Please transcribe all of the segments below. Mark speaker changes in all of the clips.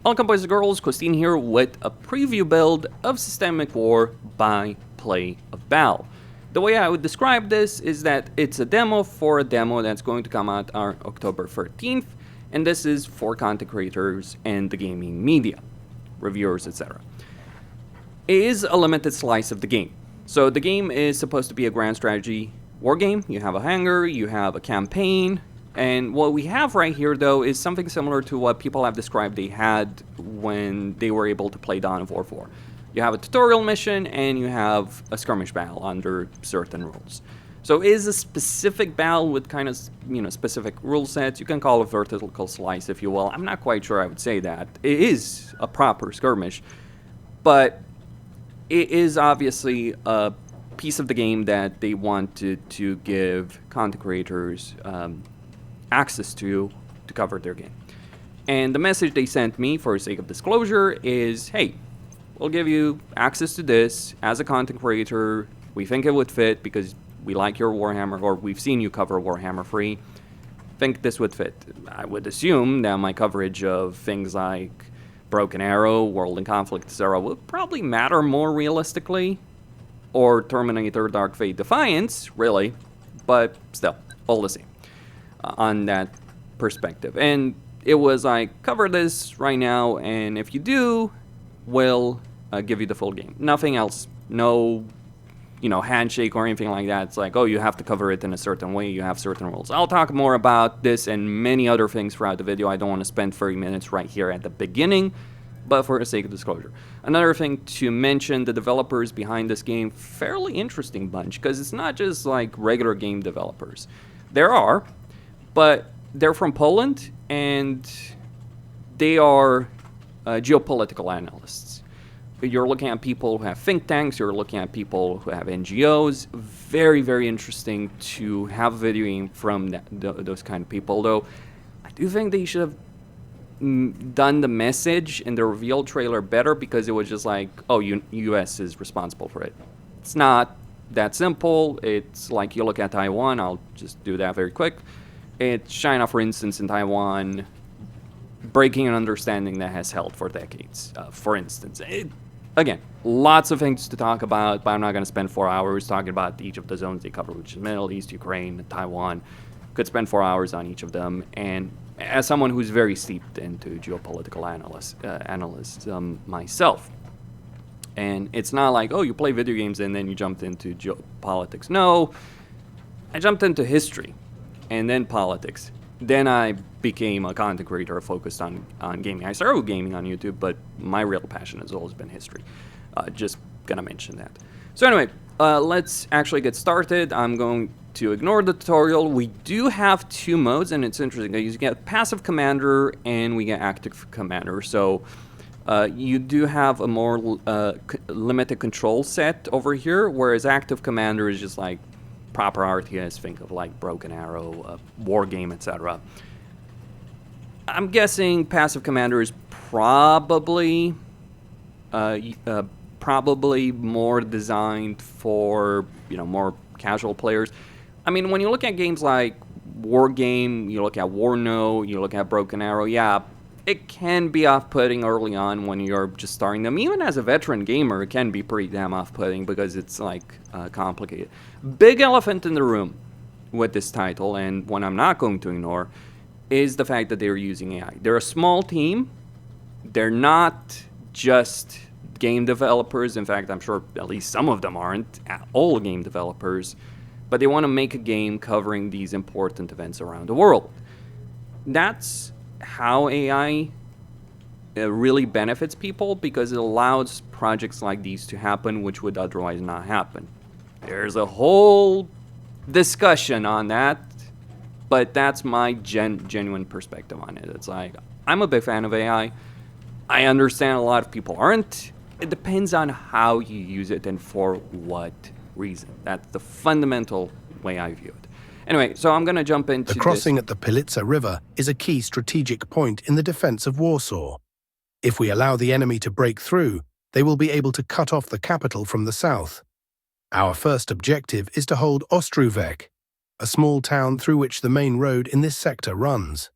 Speaker 1: Welcome boys and girls, Christine here with a preview build of Systemic War by Play of Battle. The way I would describe this is that it's a demo for a demo that's going to come out on October 13th, and this is for content creators and the gaming media, reviewers, etc. It is a limited slice of the game. So the game is supposed to be a grand strategy war game. You have a hangar, you have a campaign, and what we have right here, though, is something similar to what people have described they had when they were able to play Dawn of War 4. You have a tutorial mission, and you have a skirmish battle under certain rules. So it is a specific battle with kind of, specific rule sets. You can call it vertical slice, if you will. I'm not quite sure I would say that. It is a proper skirmish, but it is obviously a piece of the game that they wanted to give content creators access to cover their game. And the message they sent me, for the sake of disclosure, is, hey, we'll give you access to this as a content creator. We think it would fit because we like your Warhammer, or we've seen you cover Warhammer free. Think this would fit. I would assume that my coverage of things like Broken Arrow, World in Conflict, etc. would probably matter more realistically, or Terminator Dark Fate Defiance, really, but still, all the same. On that perspective. And it was like, cover this right now, and if you do, we'll give you the full game. Nothing else. No, handshake or anything like that. It's like, oh, you have to cover it in a certain way. You have certain rules. I'll talk more about this and many other things throughout the video. I don't want to spend 30 minutes right here at the beginning, but for the sake of disclosure. Another thing to mention, the developers behind this game, fairly interesting bunch, because it's not just like regular game developers. There are, but they're from Poland, and they are geopolitical analysts. You're looking at people who have think tanks, you're looking at people who have NGOs. Very, very interesting to have a video game from those kind of people, though I do think they should have done the message in the reveal trailer better, because it was just like, oh, US is responsible for it. It's not that simple. It's like, you look at Taiwan, I'll just do that very quick. It's China, for instance, in Taiwan, breaking an understanding that has held for decades, for instance. Again, lots of things to talk about, but I'm not going to spend 4 hours talking about each of the zones they cover, which is Middle East, Ukraine, Taiwan. Could spend 4 hours on each of them. And as someone who's very steeped into geopolitical analysts myself, and it's not like, oh, you play video games and then you jumped into geopolitics. No, I jumped into history. And then politics. Then I became a content creator focused on gaming. I started with gaming on YouTube, but my real passion has always been history. Just gonna mention that. So anyway, let's actually get started. I'm going to ignore the tutorial. We do have two modes, and it's interesting. You get passive commander and we get active commander. So you do have a more limited control set over here, whereas active commander is just like proper RTS, think of like Broken Arrow, War Game, etc. I'm guessing passive commander is probably more designed for more casual players. I mean, when you look at games like War Game, you look at Warno, you look at Broken Arrow, yeah, it can be off-putting early on when you're just starting them. Even as a veteran gamer, it can be pretty damn off-putting because it's like complicated. Big elephant in the room with this title, and one I'm not going to ignore, is the fact that they're using AI. They're a small team. They're not just game developers. In fact, I'm sure at least some of them aren't all game developers, but they want to make a game covering these important events around the world. That's how AI really benefits people, because it allows projects like these to happen, which would otherwise not happen. There's a whole discussion on that, but that's my genuine perspective on it. It's like, I'm a big fan of AI. I understand a lot of people aren't. It depends on how you use it and for what reason. That's the fundamental way I view it. Anyway, so I'm going to jump into
Speaker 2: the crossing at the Polica River is a key strategic point in the defense of Warsaw. If we allow the enemy to break through, they will be able to cut off the capital from the south. Our first objective is to hold Ostrówek, a small town through which the main road in this sector runs.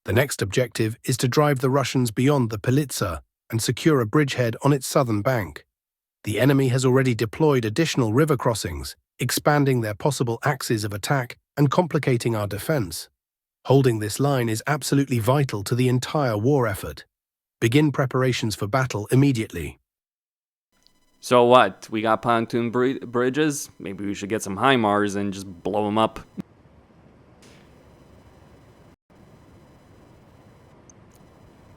Speaker 2: The next objective is to drive the Russians beyond the Politsa and secure a bridgehead on its southern bank. The enemy has already deployed additional river crossings, expanding their possible axes of attack and complicating our defense. Holding this line is absolutely vital to the entire war effort. Begin preparations for battle immediately.
Speaker 1: So what? We got pontoon bridges? Maybe we should get some HIMARS and just blow them up.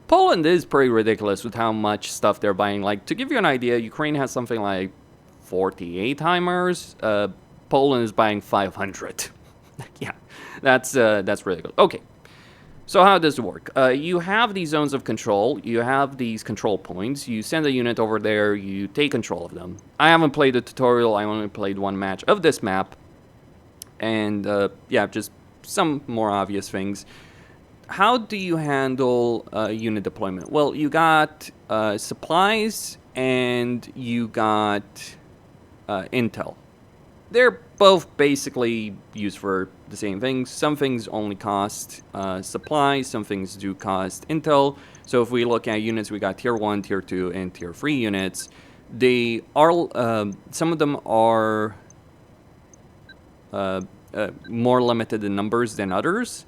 Speaker 1: Poland is pretty ridiculous with how much stuff they're buying. Like, to give you an idea, Ukraine has something like 48 HIMARS. Poland is buying 500. Yeah, that's ridiculous. Okay, so how does it work? You have these zones of control. You have these control points. You send a unit over there. You take control of them. I haven't played the tutorial. I only played one match of this map. And, yeah, just some more obvious things. How do you handle unit deployment? Well, you got supplies and you got intel. They're both basically used for the same things. Some things only cost supplies, some things do cost intel. So if we look at units, we got tier 1, tier 2, and tier 3 units. They are, some of them are more limited in numbers than others.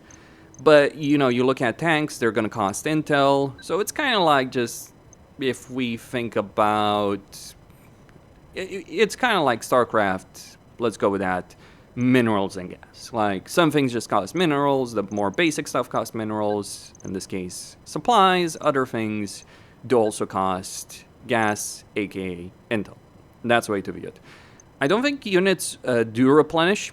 Speaker 1: But, you know, you look at tanks, they're going to cost intel. So it's kind of like just, if we think about, it's kind of like StarCraft, let's go with that, minerals and gas. Like, some things just cost minerals, the more basic stuff cost minerals, in this case, supplies. Other things do also cost gas, aka intel. That's the way to view it. I don't think units do replenish,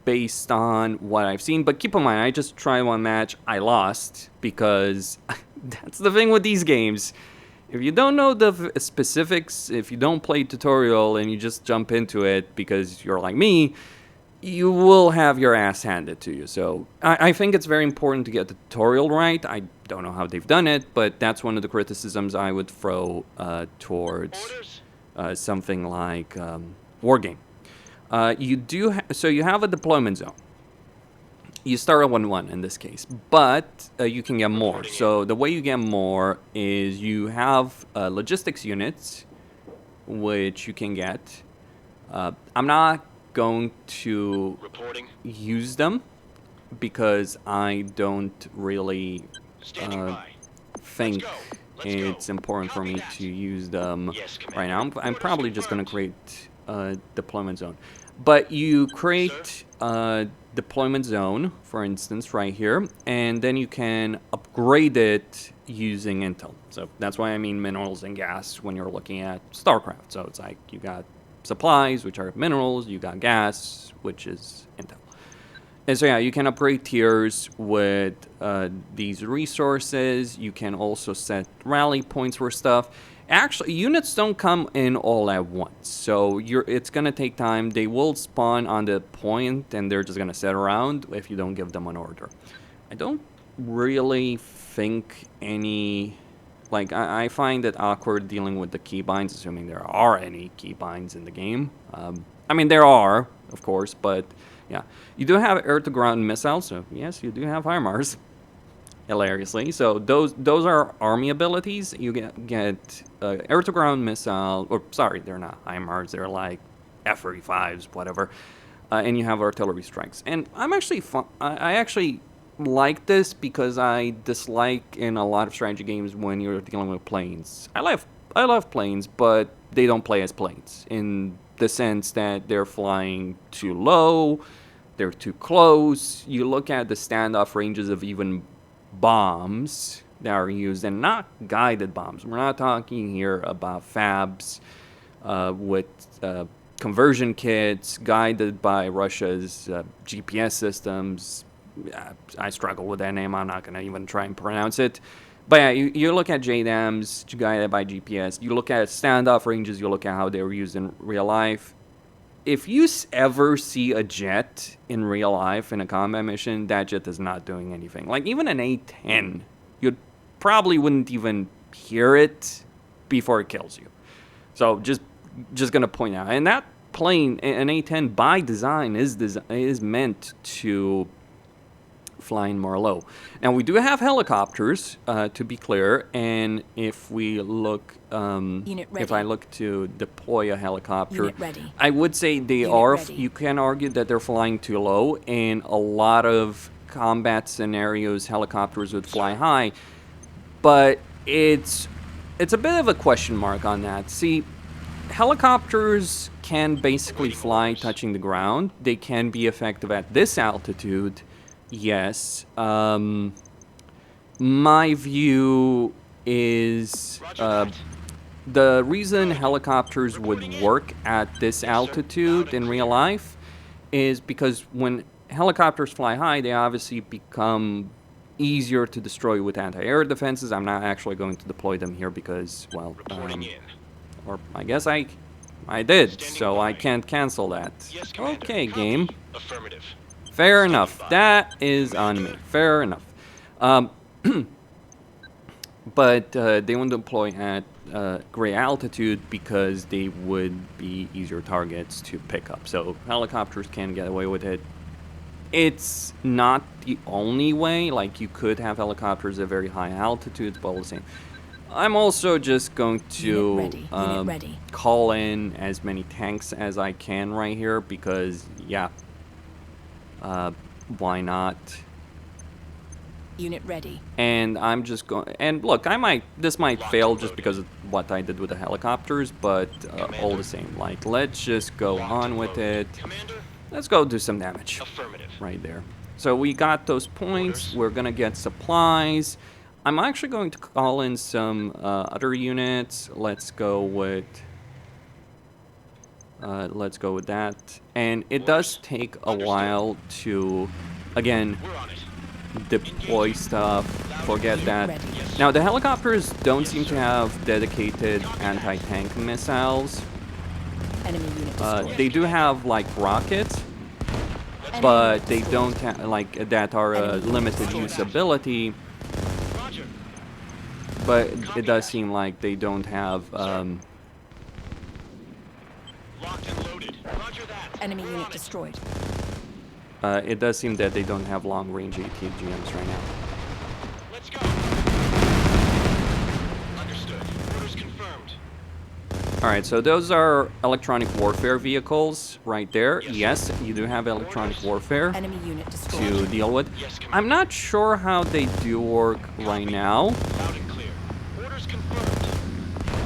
Speaker 1: based on what I've seen, but keep in mind, I just tried one match, I lost, because that's the thing with these games. If you don't know the specifics, if you don't play tutorial and you just jump into it because you're like me, you will have your ass handed to you. So I think it's very important to get the tutorial right. I don't know how they've done it, but that's one of the criticisms I would throw towards something like Wargame. So you have a deployment zone. You start at 1-1 in this case, but you can get more. So the way you get more is you have logistics units, which you can get. I'm not going to use them because I don't really think it's important for me to use them right now. I'm probably just going to create a deployment zone. But you create a deployment zone, for instance, right here, and then you can upgrade it using intel. So that's why I mean minerals and gas when you're looking at StarCraft. So it's like you got supplies, which are minerals, you got gas, which is intel. And so yeah, you can upgrade tiers with these resources. You can also set rally points for stuff. Actually, units don't come in all at once, so it's going to take time. They will spawn on the point, and they're just going to sit around if you don't give them an order. I don't really think any... Like, I find it awkward dealing with the keybinds, assuming there are any keybinds in the game. I mean, there are, of course, but yeah. You do have air-to-ground missiles, so yes, you do have HIMARS. Hilariously, so those are army abilities. You get air-to-ground missile, or sorry, they're not HIMARS, they're like F-35s, whatever, and you have artillery strikes. And I actually like this because I dislike in a lot of strategy games when you're dealing with planes. I love planes, but they don't play as planes in the sense that they're flying too low, they're too close. You look at the standoff ranges of even bombs that are used, and not guided bombs. We're not talking here about fabs with conversion kits guided by Russia's GPS systems. I struggle with that name. I'm not going to even try and pronounce it. But yeah, you look at JDAMs guided by GPS. You look at standoff ranges. You look at how they were used in real life. If you ever see a jet in real life in a combat mission, that jet is not doing anything. Like, even an A-10, you probably wouldn't even hear it before it kills you. So just going to point out. And that plane, an A-10 by design, is meant to flying more low. Now we do have helicopters, to be clear, and if we look, if I look to deploy a helicopter, I would say they are. You can argue that they're flying too low. In a lot of combat scenarios, helicopters would fly high, but it's a bit of a question mark on that. See, helicopters can basically fly touching the ground. They can be effective at this altitude, yes. My view is the reason helicopters would work at this altitude in real life is because when helicopters fly high, they obviously become easier to destroy with anti-air defenses. I'm not actually going to deploy them here because, well, or I guess I did, so I can't cancel that. Okay, game. Fair enough. That is on me. Fair enough. But they won't deploy at great altitude because they would be easier targets to pick up. So helicopters can get away with it. It's not the only way. Like, you could have helicopters at very high altitudes, but all the same. I'm also just going to call in as many tanks as I can right here because, yeah, why not?
Speaker 3: Unit ready.
Speaker 1: And I'm just going. And look, this might fail just because of what I did with the helicopters, but all the same, like, let's just go on with it. Let's go do some damage. Right there. So we got those points. We're gonna get supplies. I'm actually going to call in some other units. Let's go with that. And it does take a while to, again, deploy stuff. Forget that. Now the helicopters don't seem to have dedicated anti-tank missiles. They do have like rockets, but they don't have like that are a limited use ability. But it does seem like they don't have.
Speaker 3: Enemy unit destroyed.
Speaker 1: It does seem that they don't have long-range ATGMs right now.
Speaker 4: Let's go. Understood. Orders confirmed.
Speaker 1: All right, so those are electronic warfare vehicles right there. Yes, you do have electronic warfare
Speaker 3: Enemy unit destroyed.
Speaker 1: to deal with. I'm not sure how they do work right now.
Speaker 4: Loud and clear. Orders confirmed.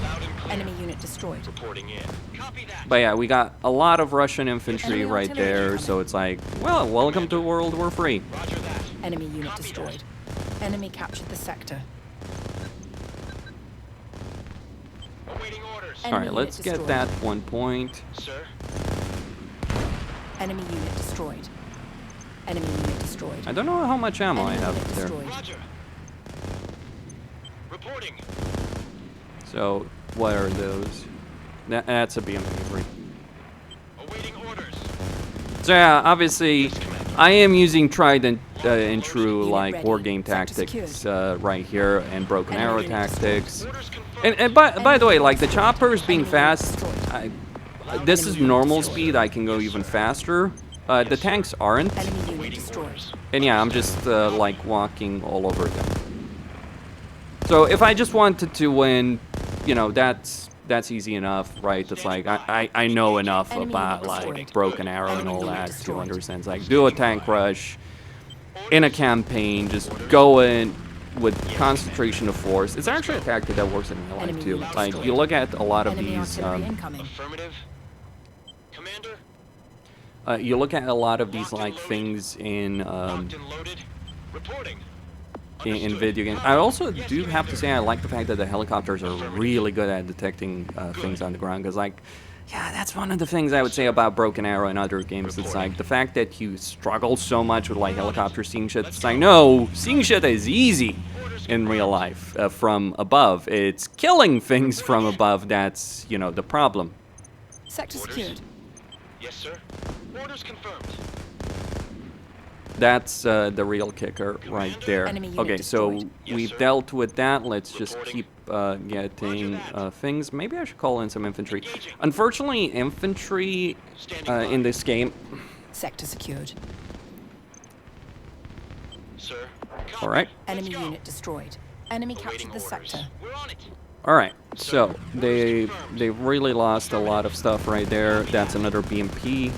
Speaker 4: Loud and clear.
Speaker 3: Enemy unit destroyed.
Speaker 4: Reporting in. Copy that.
Speaker 1: But yeah, we got a lot of Russian infantry
Speaker 3: Enemy
Speaker 1: right
Speaker 3: artillery
Speaker 1: there,
Speaker 3: coming.
Speaker 1: so it's like, well, welcome to World War III.
Speaker 4: Roger that.
Speaker 3: Enemy unit destroyed. Enemy captured the sector.
Speaker 4: Awaiting orders.
Speaker 1: All right, let's get
Speaker 3: destroyed.
Speaker 1: that 1 point.
Speaker 4: Sir.
Speaker 3: Enemy unit destroyed. Enemy unit destroyed.
Speaker 1: I don't know how much ammo I
Speaker 3: Enemy
Speaker 1: have
Speaker 3: unit
Speaker 1: there.
Speaker 3: destroyed.
Speaker 4: Roger. Reporting.
Speaker 1: So, what are those? That's a BM-3.
Speaker 4: Awaiting orders.
Speaker 1: So yeah, obviously, I am using tried and true
Speaker 3: Unit
Speaker 1: like
Speaker 3: ready.
Speaker 1: war game
Speaker 3: Sector
Speaker 1: tactics right here and broken
Speaker 3: Enemy
Speaker 1: arrow
Speaker 3: unit
Speaker 1: tactics.
Speaker 4: Orders confirmed.
Speaker 1: And by the way, like the choppers being
Speaker 3: Enemy
Speaker 1: fast,
Speaker 3: destroyed.
Speaker 1: this is normal speed. I can go even faster. The tanks aren't.
Speaker 3: Enemy unit
Speaker 4: Awaiting
Speaker 3: destroyed.
Speaker 4: orders.
Speaker 1: And yeah, I'm just like walking all over them. So if I just wanted to win, you know, that's easy enough, right? It's like I know enough
Speaker 3: Enemy
Speaker 1: about
Speaker 3: unit
Speaker 1: like
Speaker 3: destroyed.
Speaker 1: broken arrow and
Speaker 3: Enemy
Speaker 1: all
Speaker 3: unit
Speaker 1: that to
Speaker 3: destroyed.
Speaker 1: understand. Like do a tank rush in a campaign, just go in with concentration of force. It's actually a tactic that works in real life
Speaker 3: Enemy
Speaker 1: too.
Speaker 3: unit
Speaker 1: Like
Speaker 3: destroyed.
Speaker 1: you look at a lot of
Speaker 3: Enemy
Speaker 1: these.
Speaker 3: artillery incoming.
Speaker 4: Affirmative. Commander.
Speaker 1: You look at a lot of these like things in
Speaker 4: Locked and loaded. Reporting.
Speaker 1: in
Speaker 4: Understood.
Speaker 1: video games. I also do have to say I like the fact that the helicopters are really good at detecting things on the ground. Because like, yeah, that's one of the things I would say about Broken Arrow and other games. It's like the fact that you struggle so much with like helicopters seeing shit. It's like, no, seeing shit is easy in real life from above. It's killing things from above that's, you know, the problem.
Speaker 3: Sector secured.
Speaker 4: Yes, sir. Orders confirmed.
Speaker 1: That's the real kicker right there.
Speaker 3: Enemy unit
Speaker 1: Okay, so
Speaker 3: destroyed.
Speaker 4: Yes,
Speaker 1: we've
Speaker 4: sir.
Speaker 1: dealt with that. Let's just
Speaker 4: Reporting.
Speaker 1: keep getting
Speaker 4: that.
Speaker 1: things. Maybe I should call in some infantry. Unfortunately, infantry
Speaker 4: Standing by.
Speaker 1: in this game,
Speaker 3: Sector secured.
Speaker 4: Sir.
Speaker 1: All right.
Speaker 3: Enemy
Speaker 4: Let's go.
Speaker 3: unit destroyed. Enemy
Speaker 4: Awaiting
Speaker 3: captured the
Speaker 4: orders.
Speaker 3: sector.
Speaker 4: We're on it.
Speaker 1: All right. So they've really lost a lot of stuff right there. That's another BMP.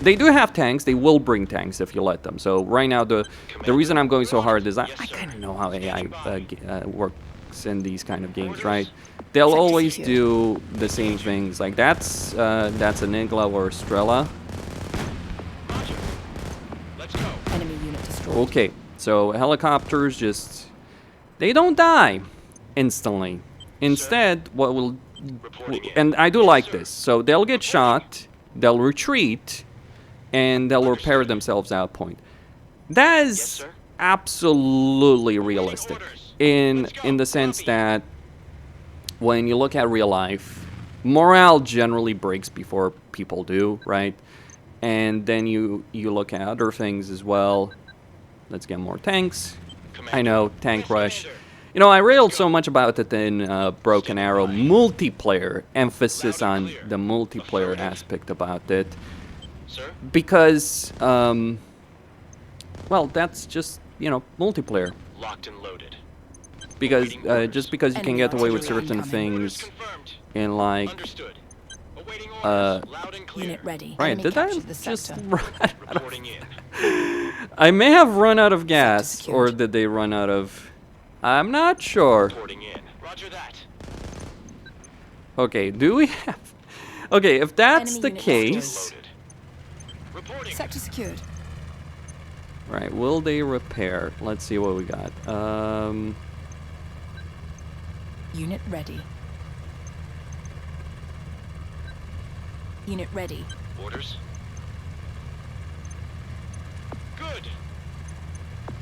Speaker 1: They do have tanks. They will bring tanks if you let them. So right now, the reason I'm going so hard is I kind of know how AI works in these kind of games, right? They'll
Speaker 3: Sector
Speaker 1: always
Speaker 3: secured.
Speaker 1: do the same things. Like that's an Igla or a Strela.
Speaker 4: Roger. Let's go.
Speaker 3: Enemy unit destroyed.
Speaker 1: Okay, so helicopters just they don't die instantly. Instead, what will and I do like this. So they'll get shot, they'll retreat, and they'll repair themselves out point. That is
Speaker 4: sir.
Speaker 1: absolutely realistic in the sense that when you look at real life, morale generally breaks before people do, right? And then you look at other things as well. Let's get more tanks. I know, tank rush. You know, I railed so much about it in Broken Arrow multiplayer, emphasis on the multiplayer aspect about it.
Speaker 4: Sir.
Speaker 1: Because, well, that's just, you know, multiplayer.
Speaker 4: Locked and loaded.
Speaker 1: Because, just because you can get away with certain things
Speaker 4: Confirmed.
Speaker 1: in, like,
Speaker 4: Understood. Awaiting orders. Loud and clear.
Speaker 3: Unit ready.
Speaker 1: right,
Speaker 3: Enemy
Speaker 1: did I
Speaker 3: captured the
Speaker 1: just
Speaker 3: sector.
Speaker 1: run out of...
Speaker 4: Reporting in.
Speaker 1: I may have run out of gas,
Speaker 3: secured.
Speaker 1: or did they run out of... I'm not sure.
Speaker 4: Reporting in. Roger that.
Speaker 1: Okay, do we have... Okay, if that's
Speaker 3: Enemy
Speaker 1: the
Speaker 3: unit
Speaker 1: case...
Speaker 4: Loaded. Reporting.
Speaker 3: Sector secured.
Speaker 1: Right, will they repair? Let's see what we got.
Speaker 3: Unit ready. Unit ready.
Speaker 4: Orders. Good.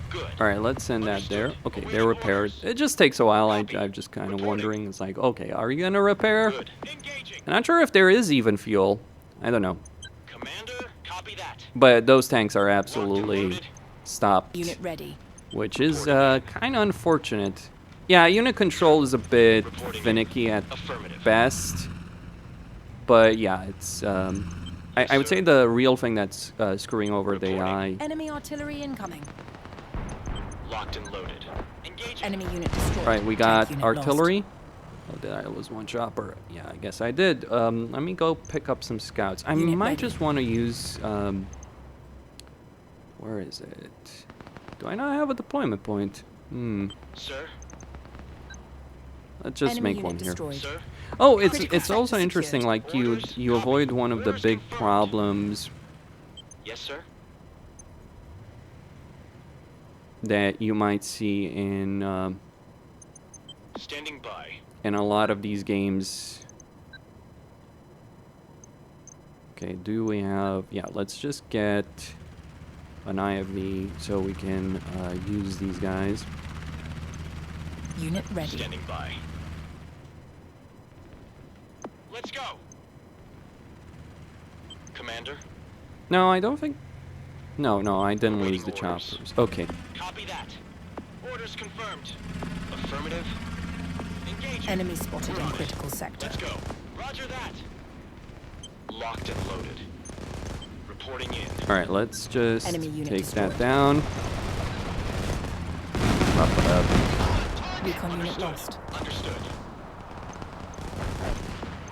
Speaker 4: Good.
Speaker 1: Alright, let's send that there. Okay, they're repaired. It just takes a while. I'm just kind of wondering. It's like, okay, are you going to repair?
Speaker 4: Good. Engaging.
Speaker 1: I'm not sure if there is even fuel. I don't know.
Speaker 4: Commander, copy that.
Speaker 1: But those tanks are absolutely stopped,
Speaker 3: Unit ready.
Speaker 1: which is kind of unfortunate. Yeah, unit control is a bit finicky at
Speaker 4: Affirmative.
Speaker 1: best. But yeah, it's... I would say the real thing that's screwing over the AI...
Speaker 3: Enemy artillery incoming.
Speaker 4: Locked and loaded. Engaging.
Speaker 3: Enemy unit destroyed.
Speaker 1: Right, we
Speaker 3: Tank
Speaker 1: got
Speaker 3: unit
Speaker 1: artillery. Oh, did I lose one chopper? Yeah, I guess I did. Let me go pick up some scouts. I
Speaker 3: Unit
Speaker 1: might
Speaker 3: ready.
Speaker 1: just want to use... where is it? Do I not have a deployment point?
Speaker 4: Sir.
Speaker 1: Let's just
Speaker 3: Enemy
Speaker 1: make one
Speaker 3: unit
Speaker 1: here.
Speaker 3: destroyed.
Speaker 4: Sir.
Speaker 1: Oh, it's
Speaker 3: Critical
Speaker 1: also
Speaker 3: sector
Speaker 1: interesting.
Speaker 3: secured.
Speaker 1: Like you
Speaker 4: Orders,
Speaker 1: avoid
Speaker 4: copy.
Speaker 1: one of the
Speaker 4: Orders
Speaker 1: big
Speaker 4: confirmed.
Speaker 1: problems
Speaker 4: Yes, sir.
Speaker 1: that you might see in
Speaker 4: Standing by.
Speaker 1: a lot of these games. Okay, do we have... Yeah, let's just get an IFV so we can use these guys.
Speaker 3: Unit ready.
Speaker 4: Standing by. Let's go. Commander,
Speaker 1: No, I don't think... No, I didn't
Speaker 4: Awaiting
Speaker 1: lose the
Speaker 4: orders.
Speaker 1: choppers. Okay.
Speaker 4: copy that. Orders confirmed. Affirmative. Engaging.
Speaker 3: Enemy spotted in
Speaker 4: We're on it.
Speaker 3: critical sector.
Speaker 4: Let's go. Roger that. Locked and loaded. Reporting in.
Speaker 1: Alright, let's just
Speaker 3: Enemy unit
Speaker 1: take
Speaker 3: destroyed.
Speaker 1: that down. Prop it up.
Speaker 3: Recon unit lost.
Speaker 4: Understood.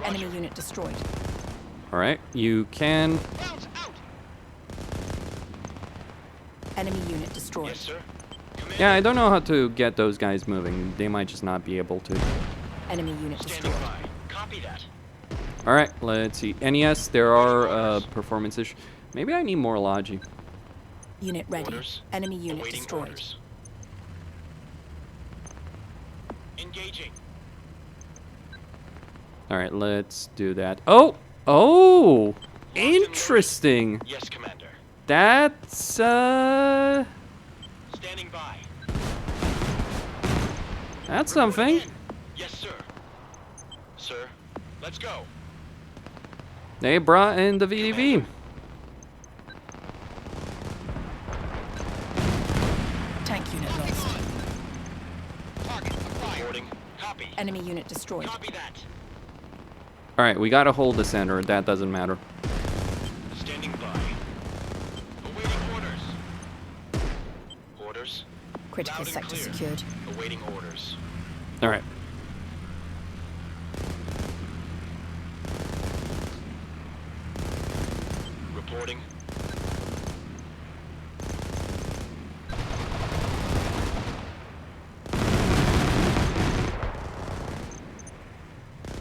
Speaker 3: Enemy unit destroyed.
Speaker 1: Alright, you can...
Speaker 4: Bounce out.
Speaker 3: Enemy unit destroyed.
Speaker 4: Yes, sir. Commander,
Speaker 1: Yeah, I don't know how to get those guys moving. They might just not be able to.
Speaker 3: Enemy unit
Speaker 4: standing
Speaker 3: destroyed.
Speaker 4: by. Copy that.
Speaker 1: Alright, let's see. NES, there are performance issues. Maybe I need more logi.
Speaker 3: Unit ready.
Speaker 4: Orders.
Speaker 3: Enemy unit
Speaker 4: Awaiting
Speaker 3: destroyed.
Speaker 4: orders. Engaging.
Speaker 1: Alright, let's do that. Oh! Oh! Interesting!
Speaker 4: Yes, Commander.
Speaker 1: That's,
Speaker 4: Standing by.
Speaker 1: That's something.
Speaker 4: In. Yes, sir. Sir, let's go.
Speaker 1: They brought in the VDV.
Speaker 3: Tank unit lost.
Speaker 4: Target acquired. Reporting. Copy.
Speaker 3: Enemy unit destroyed.
Speaker 4: Copy that.
Speaker 1: Alright, we gotta hold the center. That doesn't matter.
Speaker 4: Standing by. Awaiting orders. Orders.
Speaker 3: Critical
Speaker 4: Loud and
Speaker 3: sector
Speaker 4: clear.
Speaker 3: secured.
Speaker 4: Awaiting orders.
Speaker 1: All right.
Speaker 4: Reporting.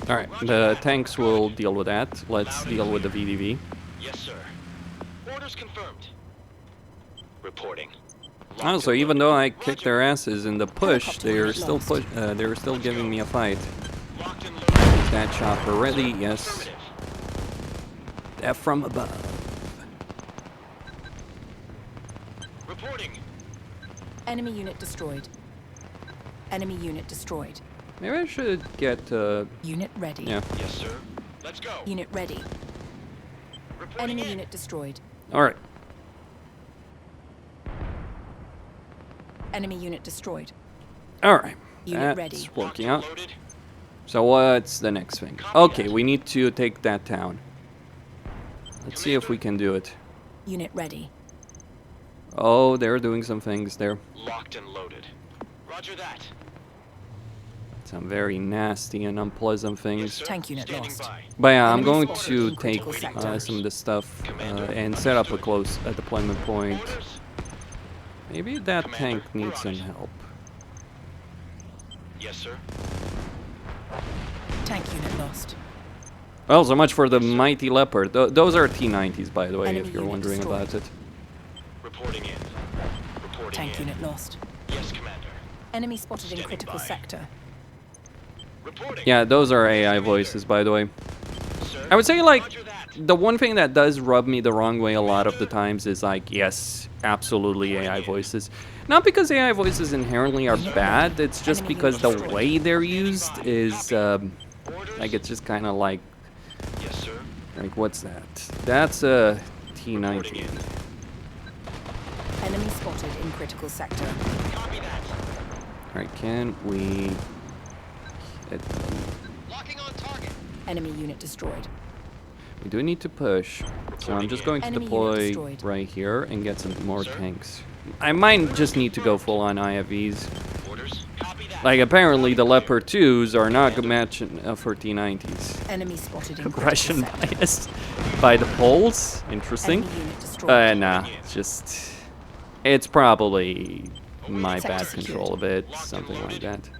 Speaker 1: All right. The tanks will deal with that. Let's deal with the VDV.
Speaker 4: Yes, sir. Orders confirmed. Reporting.
Speaker 1: Oh, so even though I kicked their asses in the push, they're still they're still giving me a fight.
Speaker 4: Locked and loaded.
Speaker 1: Is that chopper ready? Yes.
Speaker 4: Affirmative.
Speaker 1: Death from above.
Speaker 4: Reporting.
Speaker 3: Enemy unit destroyed. Enemy unit destroyed.
Speaker 1: Maybe I should get.
Speaker 3: Unit ready.
Speaker 1: Yeah.
Speaker 4: Yes, sir. Let's go.
Speaker 3: Unit ready.
Speaker 4: Reporting
Speaker 3: Enemy
Speaker 4: in.
Speaker 3: unit destroyed.
Speaker 1: All right.
Speaker 3: Enemy unit destroyed.
Speaker 1: All right.
Speaker 3: Unit
Speaker 1: That's
Speaker 3: ready.
Speaker 1: working
Speaker 4: Locked
Speaker 1: out.
Speaker 4: and loaded.
Speaker 1: So what's the next thing?
Speaker 4: Copy
Speaker 1: Okay,
Speaker 4: that.
Speaker 1: we need to take that town. Let's see if we can do it.
Speaker 3: Unit ready.
Speaker 1: Oh, they're doing some things there.
Speaker 4: Locked and loaded. Roger that.
Speaker 1: Some very nasty and unpleasant
Speaker 4: Yes,
Speaker 1: thing.
Speaker 4: sir.
Speaker 3: Tank unit
Speaker 4: Standing
Speaker 3: lost.
Speaker 4: by.
Speaker 1: But yeah, I'm
Speaker 3: Enemy
Speaker 1: going
Speaker 3: spotted
Speaker 1: to
Speaker 3: in
Speaker 1: take
Speaker 3: critical sector.
Speaker 1: some of the stuff
Speaker 4: Commander,
Speaker 1: and set up a
Speaker 4: understood.
Speaker 1: close deployment point.
Speaker 4: Orders.
Speaker 1: Maybe that
Speaker 4: Commander,
Speaker 1: tank
Speaker 4: we're
Speaker 1: needs
Speaker 4: on
Speaker 1: some
Speaker 4: it.
Speaker 1: help.
Speaker 4: Yes, sir.
Speaker 3: Tank unit lost.
Speaker 1: Well, so much for the mighty leopard. Those are T90s, by the way,
Speaker 3: Enemy
Speaker 1: if you're
Speaker 3: unit
Speaker 1: wondering
Speaker 3: destroyed.
Speaker 1: about it.
Speaker 4: Reporting in. Reporting
Speaker 3: Tank
Speaker 4: in.
Speaker 3: unit lost.
Speaker 4: Yes, Commander.
Speaker 3: Enemy spotted in
Speaker 4: Standing
Speaker 3: critical
Speaker 4: by.
Speaker 3: sector.
Speaker 4: Reporting.
Speaker 1: Yeah, those are AI voices, by the way.
Speaker 4: Sir.
Speaker 1: I would say, like,
Speaker 4: Roger that.
Speaker 1: the one thing that does rub me the wrong way a lot of the times is, like, yes, absolutely AI voices. Not because AI voices inherently are bad, it's just because the way they're used is,
Speaker 4: Orders.
Speaker 1: like, it's just kind of like,
Speaker 4: Yes, sir.
Speaker 1: what's that? That's a
Speaker 4: Reporting
Speaker 1: T90.
Speaker 4: in.
Speaker 3: Enemy spotted in critical sector.
Speaker 4: Copy that.
Speaker 1: Alright, can we hit them?
Speaker 4: Locking on target.
Speaker 3: Enemy unit destroyed.
Speaker 1: We do need to push, so I'm just going to
Speaker 3: Enemy unit
Speaker 1: deploy
Speaker 3: destroyed.
Speaker 1: right here and get some more
Speaker 4: Sir?
Speaker 1: tanks. I might just need to go full on IFVs.
Speaker 4: Orders. Copy that.
Speaker 1: Like, apparently the Leopard 2s are not good match for T90s.
Speaker 3: Enemy spotted in
Speaker 1: Aggression
Speaker 3: critical sector.
Speaker 1: bias by the Poles? Interesting.
Speaker 3: Enemy unit destroyed.
Speaker 1: Nah, it's just... It's probably my
Speaker 3: Sector
Speaker 1: bad
Speaker 3: secured.
Speaker 1: control of it,
Speaker 4: Locked and
Speaker 1: something like
Speaker 4: loaded.
Speaker 1: that.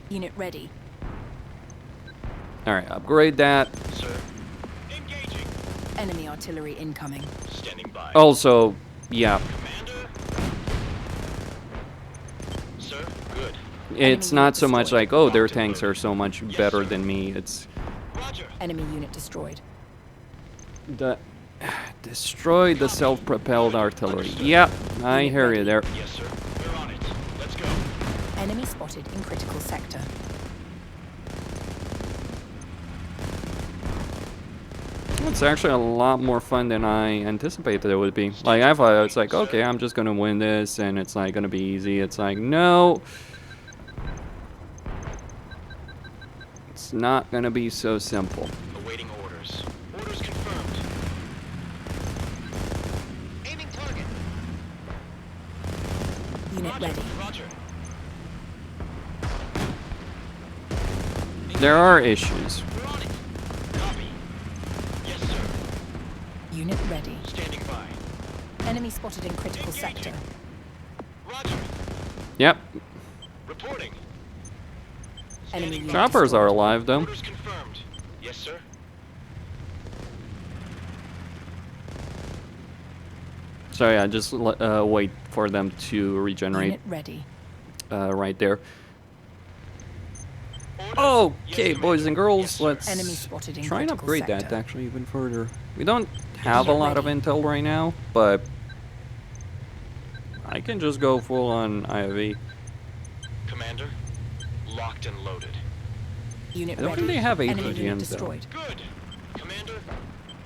Speaker 3: Unit ready.
Speaker 1: Alright, upgrade that.
Speaker 4: Sir. Engaging.
Speaker 3: Enemy artillery incoming.
Speaker 4: Standing by.
Speaker 1: Also, yeah,
Speaker 4: Commander. Sir. Good.
Speaker 1: it's
Speaker 3: Enemy
Speaker 1: not so much
Speaker 3: destroyed.
Speaker 1: like, oh, their
Speaker 4: Locked and
Speaker 1: tanks are
Speaker 4: loaded.
Speaker 1: so much
Speaker 4: Yes,
Speaker 1: better
Speaker 4: sir.
Speaker 1: than me. It's
Speaker 4: Roger.
Speaker 3: Enemy unit destroyed.
Speaker 1: the destroy the self-propelled artillery. Yep, I hear you there.
Speaker 4: Yes, sir. We're on it. Let's go.
Speaker 3: Enemy spotted in critical sector.
Speaker 1: It's actually a lot more fun than I anticipated it would be. Like, I thought it's like, okay, I'm just gonna win this and it's like gonna be easy. It's like, no. It's not gonna be so simple.
Speaker 4: Awaiting orders. Orders confirmed. Aiming target.
Speaker 3: Unit
Speaker 4: Roger.
Speaker 3: ready.
Speaker 4: Roger.
Speaker 1: There are issues.
Speaker 4: We're on it. Copy. Yes, sir.
Speaker 3: Unit ready.
Speaker 4: Standing by.
Speaker 3: Enemy spotted in critical sector.
Speaker 4: Roger.
Speaker 1: Yep,
Speaker 4: Reporting.
Speaker 3: Enemy
Speaker 4: Standing
Speaker 3: unit
Speaker 4: by.
Speaker 1: choppers are
Speaker 3: destroyed.
Speaker 1: alive though.
Speaker 4: Orders confirmed. Yes, sir.
Speaker 1: So yeah, just wait for them to regenerate
Speaker 3: Unit ready.
Speaker 1: right there.
Speaker 4: Orders.
Speaker 1: Okay,
Speaker 4: Yes,
Speaker 1: boys and
Speaker 4: Commander.
Speaker 1: girls,
Speaker 4: Yes, sir.
Speaker 1: let's
Speaker 3: Enemy spotted in
Speaker 1: try and
Speaker 3: critical
Speaker 1: upgrade that
Speaker 3: sector.
Speaker 1: actually even further. We don't have a
Speaker 3: Unit
Speaker 1: lot of
Speaker 3: ready.
Speaker 1: intel right now, but I can just go full on IOV.
Speaker 4: Commander. Locked and loaded.
Speaker 3: Unit
Speaker 1: I don't
Speaker 3: ready.
Speaker 1: think they have
Speaker 3: Enemy
Speaker 1: APGMs
Speaker 3: unit
Speaker 1: though.
Speaker 3: destroyed.
Speaker 4: Good. Commander.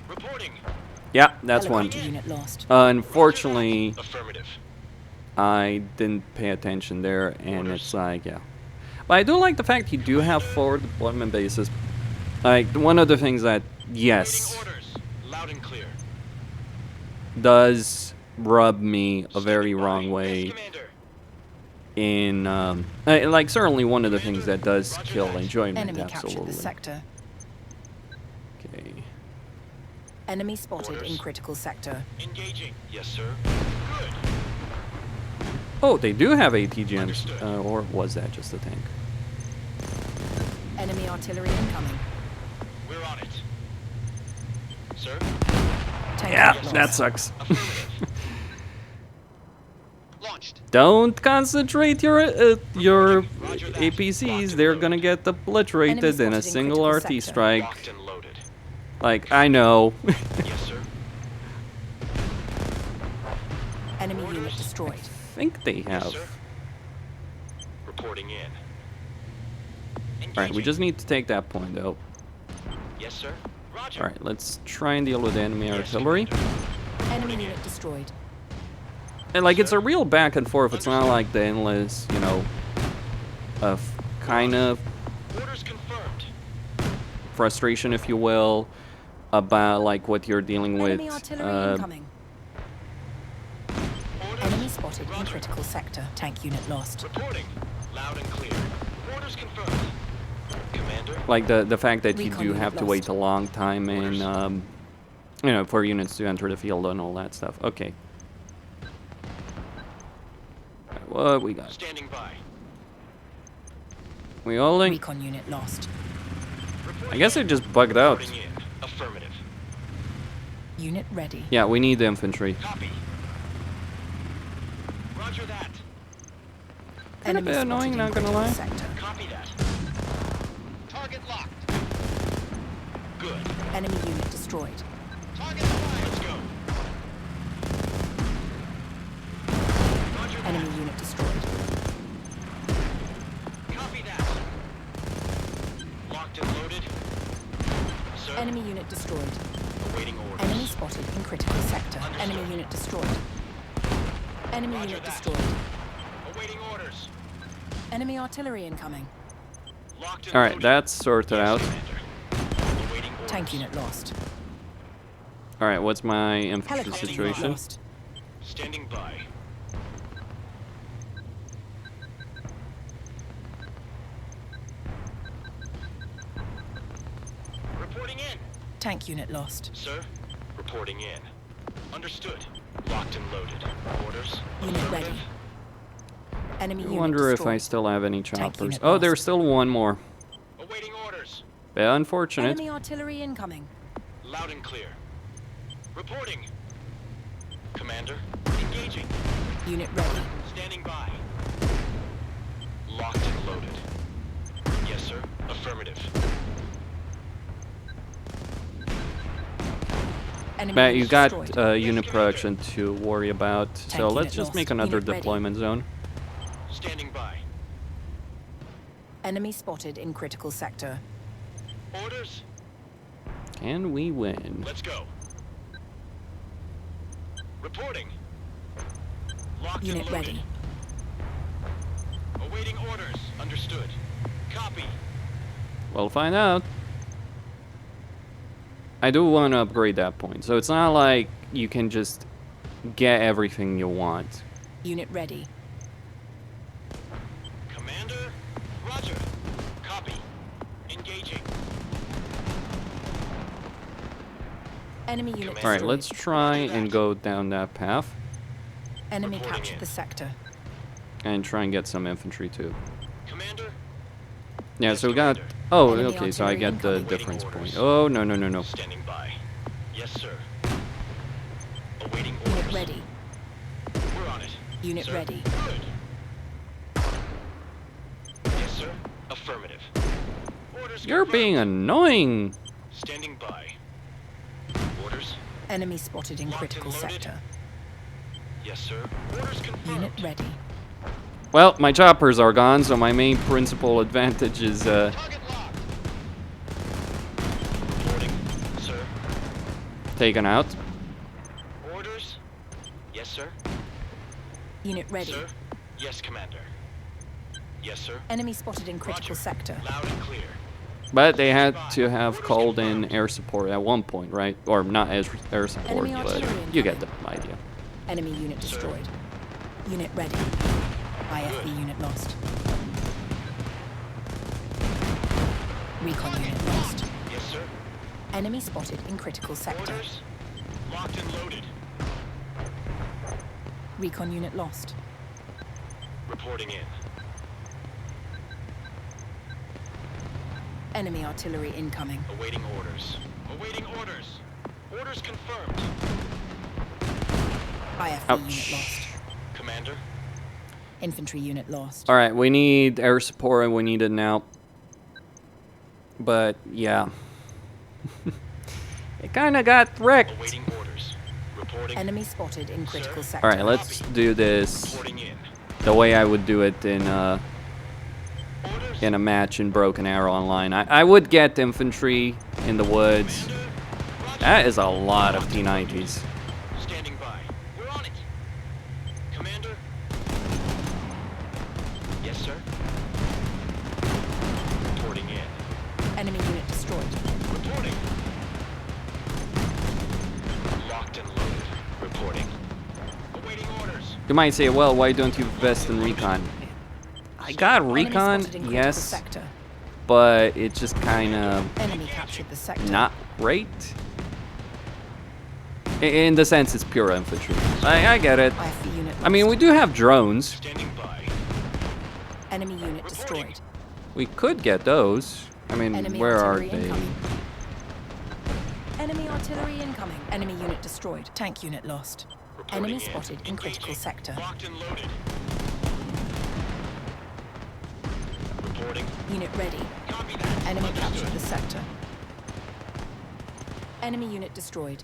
Speaker 4: Reporting.
Speaker 1: Yeah, that's one.
Speaker 3: Helicopter unit lost.
Speaker 1: Unfortunately,
Speaker 4: Affirmative.
Speaker 1: I didn't pay attention there, and it's like, yeah. But I do like the fact you do have forward deployment bases. Like, one of the things that, yes,
Speaker 4: Awaiting orders. Loud and clear.
Speaker 1: does rubbed me a very wrong way. In like certainly one of the things that does kill enjoyment.
Speaker 3: Enemy captured
Speaker 1: Absolutely.
Speaker 3: the sector.
Speaker 1: Okay.
Speaker 3: Enemy spotted in critical sector.
Speaker 4: Engaging. Yes, sir. Good.
Speaker 1: Oh, they do have ATGMs, or was that just a tank?
Speaker 3: Enemy artillery incoming.
Speaker 4: We're on it. Sir?
Speaker 3: Tank
Speaker 1: Yeah,
Speaker 3: lost.
Speaker 1: that sucks.
Speaker 4: Affirmative. Launched.
Speaker 1: Don't concentrate your APCs. They're gonna get obliterated
Speaker 3: Enemy
Speaker 1: in a
Speaker 3: spotted in
Speaker 1: single
Speaker 3: critical
Speaker 1: RT
Speaker 3: sector.
Speaker 1: strike.
Speaker 4: Locked and loaded.
Speaker 1: Like, I know.
Speaker 4: Yes, sir.
Speaker 3: Enemy unit destroyed.
Speaker 1: I think they
Speaker 4: Yes,
Speaker 1: have.
Speaker 4: sir. Reporting in.
Speaker 1: Alright, we just need to take that point though.
Speaker 4: Yes, sir. Roger.
Speaker 1: Alright, let's try and deal with the enemy
Speaker 4: Yes,
Speaker 1: artillery.
Speaker 4: Commander.
Speaker 3: Enemy unit destroyed.
Speaker 1: And like, it's a real back and forth. It's not like the endless, you know, kind of
Speaker 4: Orders confirmed.
Speaker 1: frustration, if you will, about like what you're dealing with.
Speaker 3: Enemy artillery incoming.
Speaker 4: Orders.
Speaker 3: Enemy spotted in
Speaker 4: Roger.
Speaker 3: critical sector. Tank unit lost.
Speaker 4: Reporting. Loud and clear. Orders confirmed. Commander.
Speaker 1: Like the fact that you
Speaker 3: Recon
Speaker 1: do
Speaker 3: unit
Speaker 1: have to
Speaker 3: lost.
Speaker 1: wait a long time and you know, for units to enter the field and all that stuff. Okay. What we got?
Speaker 4: Standing by.
Speaker 1: We holding?
Speaker 3: Recon unit lost.
Speaker 1: I guess it just bugged out.
Speaker 4: Reporting in. Affirmative.
Speaker 3: Unit ready.
Speaker 1: Yeah, we need the infantry.
Speaker 4: Copy. Roger that.
Speaker 1: Kinda
Speaker 3: Enemy
Speaker 1: bit
Speaker 3: spotted
Speaker 1: annoying,
Speaker 3: in
Speaker 1: not gonna
Speaker 3: critical
Speaker 1: lie.
Speaker 3: sector.
Speaker 4: Copy that. Target locked. Good.
Speaker 3: Enemy unit destroyed.
Speaker 4: Target fire. Let's go. Roger that.
Speaker 3: Enemy unit destroyed.
Speaker 4: Copy that. Locked and loaded. Sir.
Speaker 3: Enemy unit destroyed.
Speaker 4: Awaiting orders.
Speaker 3: Enemy spotted in critical sector.
Speaker 4: Understood.
Speaker 3: Enemy unit destroyed. Enemy
Speaker 4: Roger
Speaker 3: unit
Speaker 4: that.
Speaker 3: destroyed.
Speaker 4: Awaiting orders.
Speaker 3: Enemy artillery incoming.
Speaker 4: Locked and
Speaker 1: Alright,
Speaker 4: loaded.
Speaker 1: that's sorted
Speaker 4: Yes,
Speaker 1: out.
Speaker 4: Commander. Awaiting orders.
Speaker 3: Tank unit lost.
Speaker 1: Alright, what's my infantry
Speaker 3: Helicopter unit
Speaker 1: situation?
Speaker 3: lost.
Speaker 4: Standing by. Reporting in.
Speaker 3: Tank unit lost.
Speaker 4: Sir, reporting in. Understood. Locked and loaded. Orders.
Speaker 3: Unit ready.
Speaker 4: Affirmative.
Speaker 3: Enemy
Speaker 1: I
Speaker 3: unit
Speaker 1: wonder if I
Speaker 3: destroyed.
Speaker 1: still have any
Speaker 3: Tank
Speaker 1: choppers.
Speaker 3: unit
Speaker 1: Oh, there's
Speaker 3: lost.
Speaker 1: still one more.
Speaker 4: Awaiting orders.
Speaker 1: Bit unfortunate.
Speaker 3: Enemy artillery incoming.
Speaker 4: Loud and clear. Reporting. Commander, engaging.
Speaker 3: Unit ready.
Speaker 4: Standing by. Locked and loaded. Yes, sir. Affirmative.
Speaker 3: Enemy
Speaker 1: Matt, you
Speaker 3: unit
Speaker 1: got
Speaker 3: destroyed.
Speaker 1: unit production to worry about, so
Speaker 3: Tank
Speaker 1: let's
Speaker 3: unit
Speaker 1: just
Speaker 3: lost.
Speaker 1: make another
Speaker 3: Unit ready.
Speaker 1: deployment zone.
Speaker 4: Standing by.
Speaker 3: Enemy spotted in critical sector.
Speaker 4: Orders.
Speaker 1: Can we win?
Speaker 4: Let's go. Reporting. Locked
Speaker 3: Unit
Speaker 4: and loaded.
Speaker 3: ready.
Speaker 4: Awaiting orders. Understood. Copy.
Speaker 1: We'll find out. I do want to upgrade that point, so it's not like you can just get everything you want.
Speaker 3: Unit ready.
Speaker 4: Commander. Roger. Copy. Engaging.
Speaker 3: Enemy unit
Speaker 4: Alright,
Speaker 1: Alright,
Speaker 3: destroyed.
Speaker 1: let's try and go down that path
Speaker 3: Enemy
Speaker 4: Reporting
Speaker 3: captured
Speaker 4: in.
Speaker 3: the sector.
Speaker 1: and try and get some infantry too.
Speaker 4: Commander.
Speaker 1: Yeah,
Speaker 4: Yes,
Speaker 1: so we got...
Speaker 4: Commander.
Speaker 1: Oh,
Speaker 3: Enemy
Speaker 1: okay, so I
Speaker 3: artillery
Speaker 1: get the
Speaker 3: incoming.
Speaker 1: difference
Speaker 4: Awaiting
Speaker 1: point.
Speaker 4: orders.
Speaker 1: Oh, no, no, no, no.
Speaker 4: Standing by. Yes, sir. Awaiting
Speaker 3: Unit
Speaker 4: orders.
Speaker 3: ready.
Speaker 4: We're on it.
Speaker 3: Unit
Speaker 4: Sir.
Speaker 3: ready.
Speaker 4: Good. Yes, sir. Affirmative. Orders
Speaker 1: You're
Speaker 4: confirmed.
Speaker 1: being annoying!
Speaker 4: Standing by. Orders.
Speaker 3: Enemy spotted in
Speaker 4: Locked and
Speaker 3: critical
Speaker 4: loaded.
Speaker 3: sector.
Speaker 4: Yes, sir. Orders confirmed.
Speaker 3: Unit ready.
Speaker 1: Well, my choppers are gone, so my main principal advantage is
Speaker 4: Target locked. Reporting, sir.
Speaker 1: taken out.
Speaker 4: Orders. Yes, sir.
Speaker 3: Unit ready.
Speaker 4: Sir. Yes, Commander. Yes, sir.
Speaker 3: Enemy spotted in critical
Speaker 4: Roger.
Speaker 3: sector.
Speaker 4: Loud and clear.
Speaker 1: But they had to have called in air support at one point, right? Or not as air support,
Speaker 3: Enemy
Speaker 1: but
Speaker 3: artillery
Speaker 1: you get
Speaker 3: incoming.
Speaker 1: the idea.
Speaker 3: Enemy unit destroyed. Unit ready. IFV unit lost. Recon unit lost.
Speaker 4: Yes, sir.
Speaker 3: Enemy spotted in critical sector.
Speaker 4: Orders. Locked and loaded.
Speaker 3: Recon unit lost.
Speaker 4: Reporting in.
Speaker 3: Enemy artillery incoming.
Speaker 4: Awaiting orders. Awaiting orders. Orders confirmed.
Speaker 3: IFV
Speaker 1: Ouch.
Speaker 3: unit lost.
Speaker 4: Commander.
Speaker 3: Infantry unit lost.
Speaker 1: All right, we need air support and we need it now. But yeah, it kind of got wrecked.
Speaker 4: Awaiting orders. Reporting.
Speaker 3: Enemy spotted in critical sector.
Speaker 1: All right, let's do this
Speaker 4: Reporting in.
Speaker 1: the way I would do it in
Speaker 4: Orders.
Speaker 1: a match in Broken Arrow Online. I would get infantry in the woods.
Speaker 4: Commander. Roger.
Speaker 1: That is a lot of T-90s.
Speaker 4: Standing by. We're on it. Commander. Yes, sir. Reporting in.
Speaker 3: Enemy unit destroyed.
Speaker 4: Reporting. Locked and loaded. Reporting. Awaiting orders.
Speaker 1: You might say, well, why don't you invest in recon? I got
Speaker 3: Enemy
Speaker 1: recon,
Speaker 3: spotted in critical
Speaker 1: yes,
Speaker 3: sector.
Speaker 1: but it just kind of
Speaker 3: Enemy captured the sector.
Speaker 1: not great. In the sense it's pure infantry. I get it.
Speaker 3: IFV unit
Speaker 1: I mean, we
Speaker 3: lost.
Speaker 1: do have drones.
Speaker 4: Standing by.
Speaker 3: Enemy unit destroyed.
Speaker 1: We could get those. I mean,
Speaker 3: Enemy
Speaker 1: where are
Speaker 3: artillery
Speaker 1: they?
Speaker 3: incoming. Enemy artillery incoming. Enemy unit destroyed. Tank unit lost.
Speaker 4: Reporting
Speaker 3: Enemy
Speaker 4: in.
Speaker 3: spotted in critical
Speaker 4: Engaging.
Speaker 3: sector.
Speaker 4: Locked and loaded. Reporting.
Speaker 3: Unit ready.
Speaker 4: Copy that.
Speaker 3: Enemy
Speaker 4: Understood.
Speaker 3: captured the sector. Enemy unit destroyed.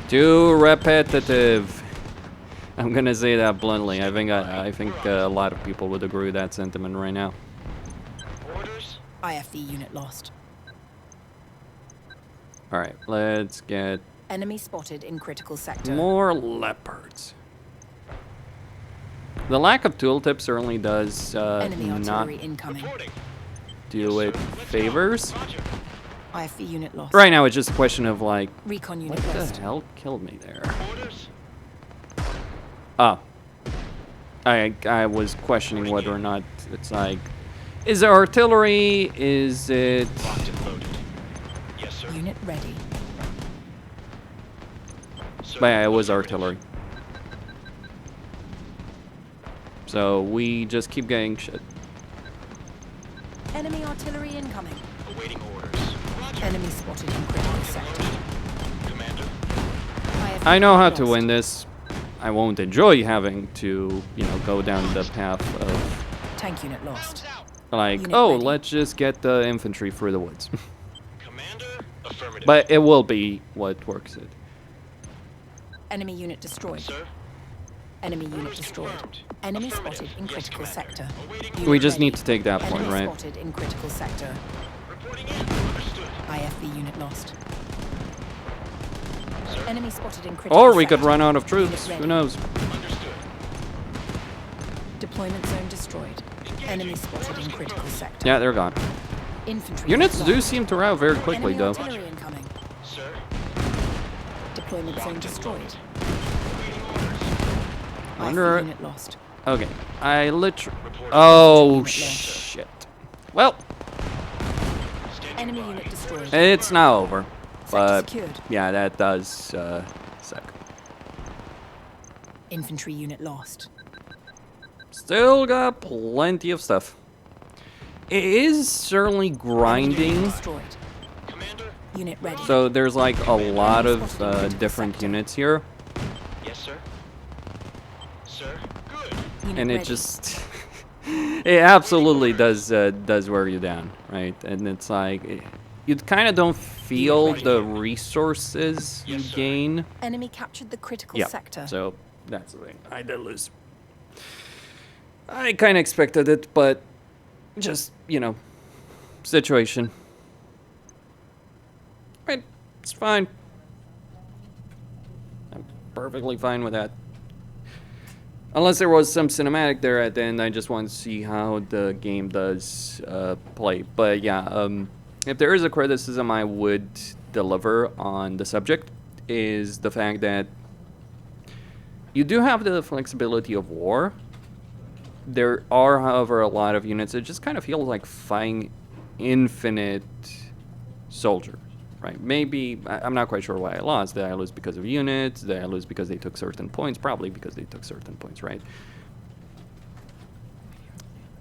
Speaker 1: Too repetitive. I'm gonna say that bluntly. I think a lot of people would agree with that sentiment right now.
Speaker 4: Orders.
Speaker 3: IFV unit lost.
Speaker 1: All right, let's get
Speaker 3: Enemy spotted in critical sector.
Speaker 1: more leopards. The lack of tooltip certainly does
Speaker 3: Enemy
Speaker 1: not
Speaker 3: artillery incoming.
Speaker 4: Reporting.
Speaker 1: do it
Speaker 4: Sir, let's go.
Speaker 1: favors.
Speaker 4: Roger.
Speaker 3: IFV unit lost.
Speaker 1: Right now, it's just a question of like,
Speaker 3: Recon
Speaker 1: what
Speaker 3: unit
Speaker 1: the
Speaker 3: lost.
Speaker 1: hell killed me there?
Speaker 4: Orders.
Speaker 1: Oh, I was questioning whether or not it's like, is it artillery? Is it?
Speaker 4: Locked and loaded. Yes, sir.
Speaker 3: Unit ready.
Speaker 4: Sir,
Speaker 1: But yeah, it was
Speaker 4: affirmative.
Speaker 1: artillery. So we just keep getting shit.
Speaker 3: Enemy artillery incoming.
Speaker 4: Awaiting orders. Roger.
Speaker 3: Enemy spotted in critical
Speaker 4: Locked and
Speaker 3: sector.
Speaker 4: loaded. Commander.
Speaker 3: IFV
Speaker 1: I know how
Speaker 3: unit
Speaker 1: to
Speaker 3: lost.
Speaker 1: win this. I won't enjoy having to, you know, go down the path of
Speaker 3: Tank unit lost.
Speaker 4: Out.
Speaker 1: like,
Speaker 3: Unit
Speaker 1: oh,
Speaker 3: ready.
Speaker 1: let's just get the infantry through the woods.
Speaker 4: Commander. Affirmative.
Speaker 1: But it will be what works it.
Speaker 3: Enemy unit destroyed.
Speaker 4: Sir.
Speaker 3: Enemy unit
Speaker 4: Orders
Speaker 3: destroyed.
Speaker 4: confirmed.
Speaker 3: Enemy
Speaker 4: Affirmative.
Speaker 3: spotted in
Speaker 4: Yes,
Speaker 3: critical
Speaker 4: Commander.
Speaker 3: sector.
Speaker 4: Awaiting
Speaker 3: Unit
Speaker 1: We just
Speaker 3: ready.
Speaker 1: need to take that point,
Speaker 3: Enemy
Speaker 1: right?
Speaker 3: spotted in critical sector.
Speaker 4: Reporting in. Understood.
Speaker 3: IFV unit lost.
Speaker 4: Sir.
Speaker 3: Enemy spotted in critical
Speaker 1: Or we could
Speaker 3: sector.
Speaker 1: run out of
Speaker 3: Unit
Speaker 1: troops.
Speaker 3: ready.
Speaker 1: Who knows?
Speaker 4: Understood.
Speaker 3: Deployment zone destroyed.
Speaker 4: Engaging.
Speaker 3: Enemy spotted
Speaker 4: Orders
Speaker 3: in critical
Speaker 4: confirmed.
Speaker 3: sector.
Speaker 1: Yeah, they're gone.
Speaker 3: Infantry
Speaker 1: Units
Speaker 3: unit
Speaker 1: do
Speaker 3: lost.
Speaker 1: seem to rout very quickly,
Speaker 3: Enemy
Speaker 1: though.
Speaker 3: artillery incoming.
Speaker 4: Sir.
Speaker 3: Deployment zone
Speaker 4: Locked and
Speaker 3: destroyed.
Speaker 4: loaded. Awaiting orders.
Speaker 1: Wonder-
Speaker 3: IFV unit lost.
Speaker 1: Okay, I literally.
Speaker 4: Reporting.
Speaker 1: Oh
Speaker 3: Unit lost.
Speaker 1: shit. Well,
Speaker 4: Standing
Speaker 3: Enemy
Speaker 4: by.
Speaker 3: unit destroyed.
Speaker 1: it's now over.
Speaker 3: Sector
Speaker 1: But
Speaker 3: secured.
Speaker 1: yeah, that does suck.
Speaker 3: Infantry unit lost.
Speaker 1: Still got plenty of stuff. It is certainly
Speaker 3: Unit
Speaker 1: grinding.
Speaker 3: destroyed.
Speaker 4: Commander.
Speaker 3: Unit ready.
Speaker 1: So there's like a lot of
Speaker 3: Spotted in critical
Speaker 1: different
Speaker 3: sector.
Speaker 1: units here,
Speaker 4: Yes, sir. Sir. Good.
Speaker 3: Unit
Speaker 1: and it
Speaker 3: ready.
Speaker 1: just it absolutely does wear you down, right? And it's like you kind of don't feel
Speaker 3: ready.
Speaker 1: the resources you
Speaker 4: Yes, sir.
Speaker 1: gain.
Speaker 3: Enemy captured the critical
Speaker 1: Yeah.
Speaker 3: sector.
Speaker 1: So that's the thing. I did lose. I kind of expected it, but just, you know, situation. Right, it's fine. I'm perfectly fine with that. Unless there was some cinematic there at the end, I just want to see how the game does play. But yeah, if there is a criticism I would deliver on the subject, is the fact that you do have the flexibility of war. There are, however, a lot of units that just kind of feel like fighting infinite soldiers, right? Maybe, I'm not quite sure why I lost. Did I lose because of units? Did I lose because they took certain points? Probably because they took certain points, right?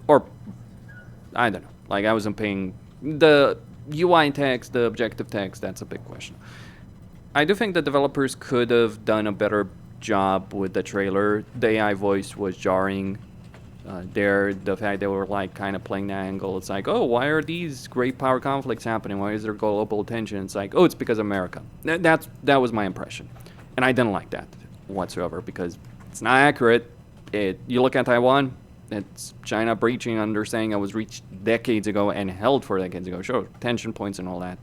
Speaker 1: Or, I don't know. Like, I wasn't paying the UI text, the objective text, that's a big question. I do think the developers could have done a better job with the trailer. The AI voice was jarring. The fact they were like kind of playing that angle. It's like, oh, why are these great power conflicts happening? Why is there global tension? It's like, oh, it's because of America. That was my impression, and I didn't like that whatsoever because it's not accurate. You look at Taiwan, it's China breaching under saying it was reached decades ago and held for decades ago. Sure, tension points and all that,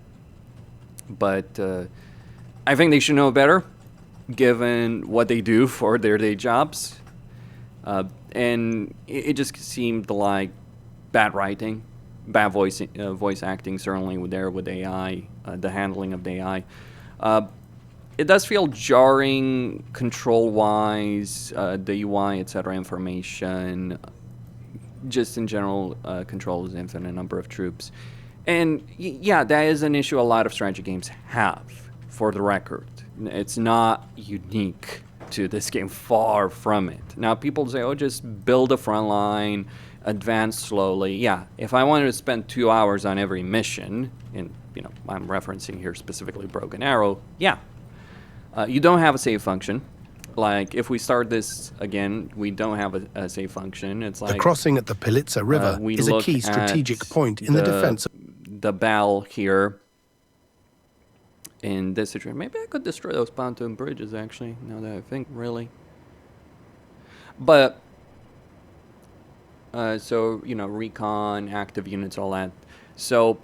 Speaker 1: but I think they should know better, given what they do for their day jobs. And it just seemed like bad writing, bad voice acting, certainly with AI, the handling of the AI. It does feel jarring control-wise, the UI, etc., information. Just in general, controls infinite number of troops. And yeah, that is an issue a lot of strategy games have, for the record. It's not unique to this game, far from it. Now, people say, oh, just build a front line, advance slowly. Yeah, if I wanted to spend 2 hours on every mission, and, you know, I'm referencing here specifically Broken Arrow, yeah. You don't have a save function. Like, if we start this again, we don't have a save function. It's like...
Speaker 2: The crossing at the Pilitsa River is a key strategic point in the defense of...
Speaker 1: The battle here. In this situation, maybe I could destroy those pontoon bridges, actually, now that I think, really. But, so, you know, recon, active units, all that. So,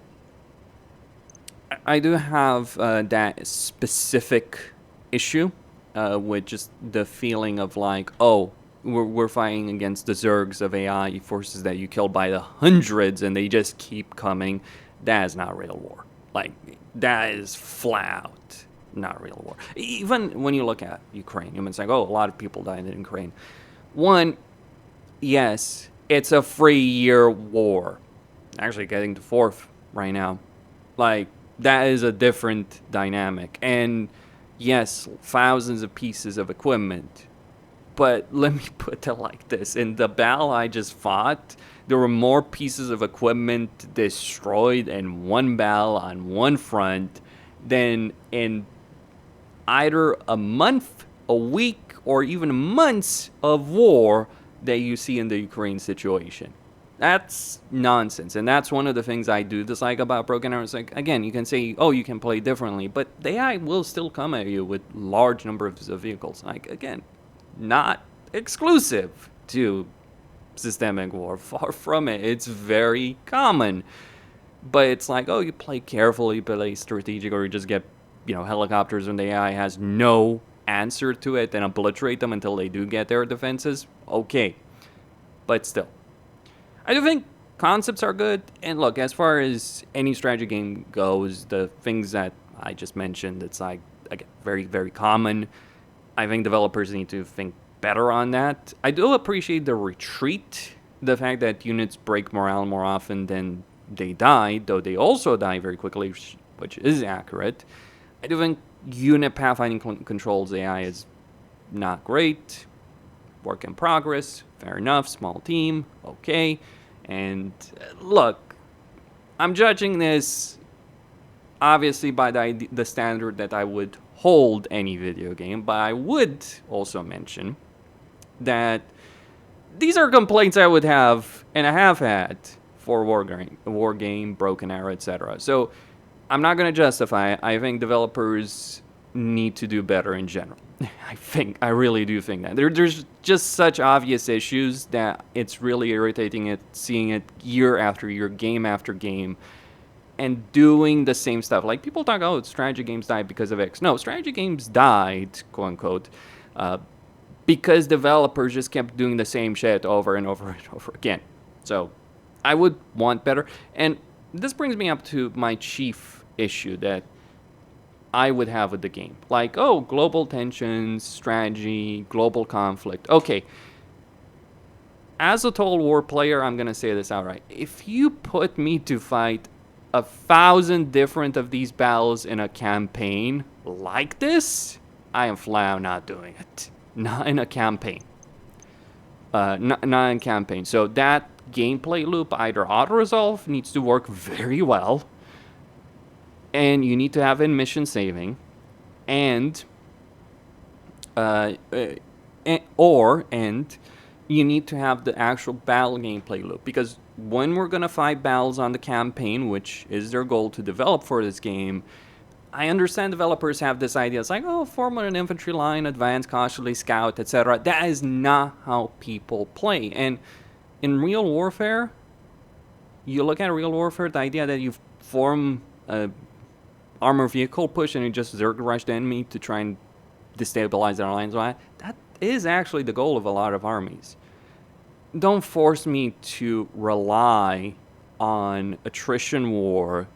Speaker 1: I do have that specific issue with just the feeling of like, oh, we're fighting against the Zergs of AI forces that you kill by the hundreds and they just keep coming. That is not real war. Like, that is flat out not real war. Even when you look at Ukraine, you might say, oh, a lot of people died in Ukraine. One, yes, it's a 3-year war. Actually getting to 4th right now. Like, that is a different dynamic. And yes, thousands of pieces of equipment. But let me put it like this. In the battle I just fought, there were more pieces of equipment destroyed in one battle on one front than in either a month, a week, or even months of war that you see in the Ukraine situation. That's nonsense, and that's one of the things I do dislike about Broken Arrow. It's like, again, you can say, oh, you can play differently, but the AI will still come at you with large numbers of vehicles. Like, again, not exclusive to systemic war, far from it. It's very common, but it's like, oh, you play carefully, you play strategic, or you just get, you know, helicopters when the AI has no answer to it and obliterate them until they do get their defenses. Okay, but still, I do think concepts are good. And look, as far as any strategy game goes, the things that I just mentioned, it's like, again, very, very common. I think developers need to think better on that. I do appreciate the retreat, the fact that units break morale more often than they die, though they also die very quickly, which is accurate. I do think unit pathfinding controls AI is not great. Work in progress, fair enough, small team, okay. And look, I'm judging this obviously by the standard that I would hold any video game, but I would also mention that these are complaints I would have and I have had for war game, Broken Arrow, etc. So I'm not going to justify it. I think developers need to do better in general. I really do think that. There's just such obvious issues that it's really irritating seeing it year after year, game after game, and doing the same stuff. Like, people talk, oh, strategy games died because of X. No, strategy games died, quote unquote, because developers just kept doing the same shit over and over and over again. So I would want better. And this brings me up to my chief issue, that I would have with the game. Like, oh, global tensions, strategy, global conflict. Okay. As a Total War player, I'm going to say this outright. If you put me to fight 1,000 different of these battles in a campaign like this, I am flat out not doing it. Not in a campaign. Not in campaign. So that gameplay loop, either auto-resolve needs to work very well, and you need to have in mission saving, and you need to have the actual battle gameplay loop, because when we're gonna fight battles on the campaign, which is their goal to develop for this game, I understand developers have this idea. It's like, oh, form an infantry line, advance cautiously, scout, etc. That is not how people play. And in real warfare, you look at real warfare, the idea that you form a armored vehicle push and you just zerg rush the enemy to try and destabilize their lines, that is actually the goal of a lot of armies. Don't force me to rely on attrition war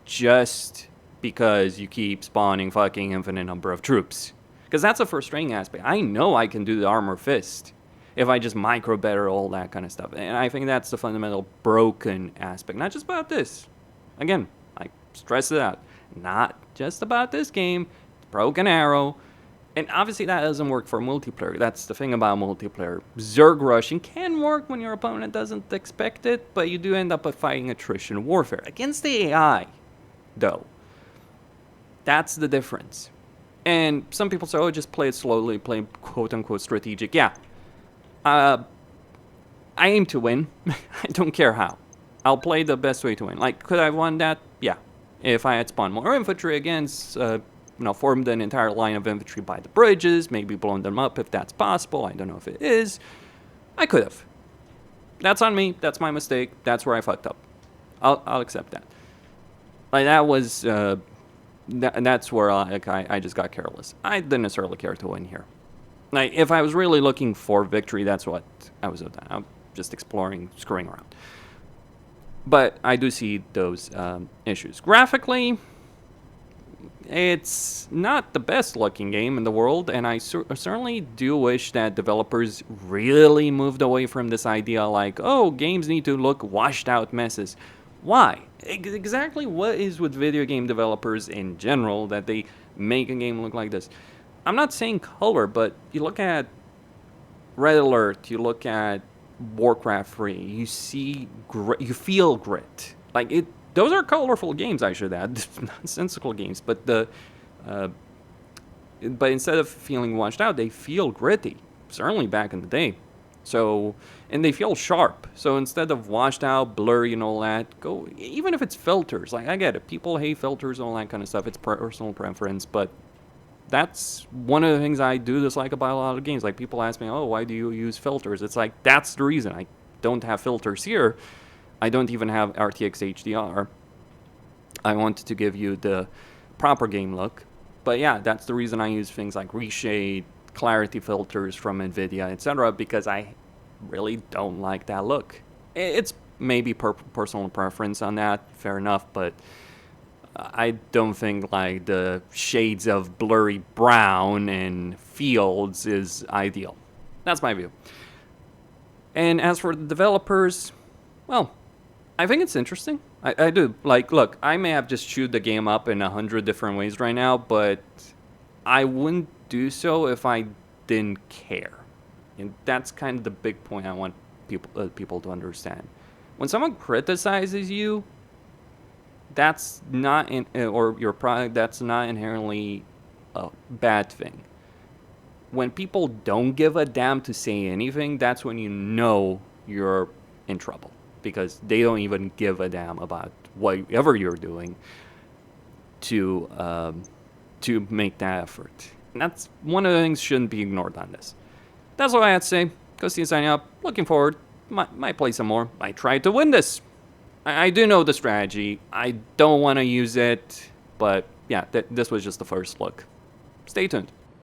Speaker 1: just because you keep spawning fucking infinite number of troops. Because that's a frustrating aspect. I know I can do the armor fist if I just micro better all that kind of stuff. And I think that's the fundamental broken aspect. Not just about this. Again, I stress it out. Not just about this game. Broken arrow. And obviously that doesn't work for multiplayer. That's the thing about multiplayer. Zerg rushing can work when your opponent doesn't expect it, but you do end up fighting attrition warfare. Against the AI, though. That's the difference. And some people say, oh, just play it slowly, play quote-unquote strategic. Yeah. I aim to win. I don't care how. I'll play the best way to win. Like, could I have won that? Yeah. If I had spawned more infantry against, formed an entire line of infantry by the bridges, maybe blown them up if that's possible. I don't know if it is. I could have. That's on me. That's my mistake. That's where I fucked up. I'll accept that. Like, that was... that's where I just got careless. I didn't necessarily care to win here. Like, if I was really looking for victory, that's what I was doing. I'm just exploring, screwing around. But I do see those issues. Graphically, it's not the best looking game in the world, and I certainly do wish that developers really moved away from this idea like, oh, games need to look washed out messes. Why? Exactly what is with video game developers in general that they make a game look like this? I'm not saying color, but you look at Red Alert, you look at Warcraft 3, you see grit, you feel grit. Like, those are colorful games, I should add, nonsensical games, but but instead of feeling washed out, they feel gritty, certainly back in the day. So, and they feel sharp. So instead of washed out, blurry and all that, go, even if it's filters, like, I get it, people hate filters and all that kind of stuff, it's personal preference, but that's one of the things I do dislike about a lot of games. Like, people ask me, oh, why do you use filters? It's like, that's the reason. I don't have filters here. I don't even have RTX HDR. I wanted to give you the proper game look. But yeah, that's the reason I use things like reshade, clarity filters from NVIDIA, etc., because I really don't like that look. It's maybe personal preference on that, fair enough, but I don't think like the shades of blurry brown and fields is ideal. That's my view. And as for the developers, well, I think it's interesting. I do. Like, look, I may have just chewed the game up in 100 different ways right now, but I wouldn't do so if I didn't care. And that's kind of the big point I want people to understand. When someone criticizes you, that's not or your product, that's not inherently a bad thing. When people don't give a damn to say anything, that's when you know you're in trouble, because they don't even give a damn about whatever you're doing to make that effort. And that's one of the things shouldn't be ignored on this. That's all I had to say. Go see signing up. Looking forward. Might play some more. Might try to win this. I do know the strategy. I don't want to use it, but yeah, this was just the first look. Stay tuned.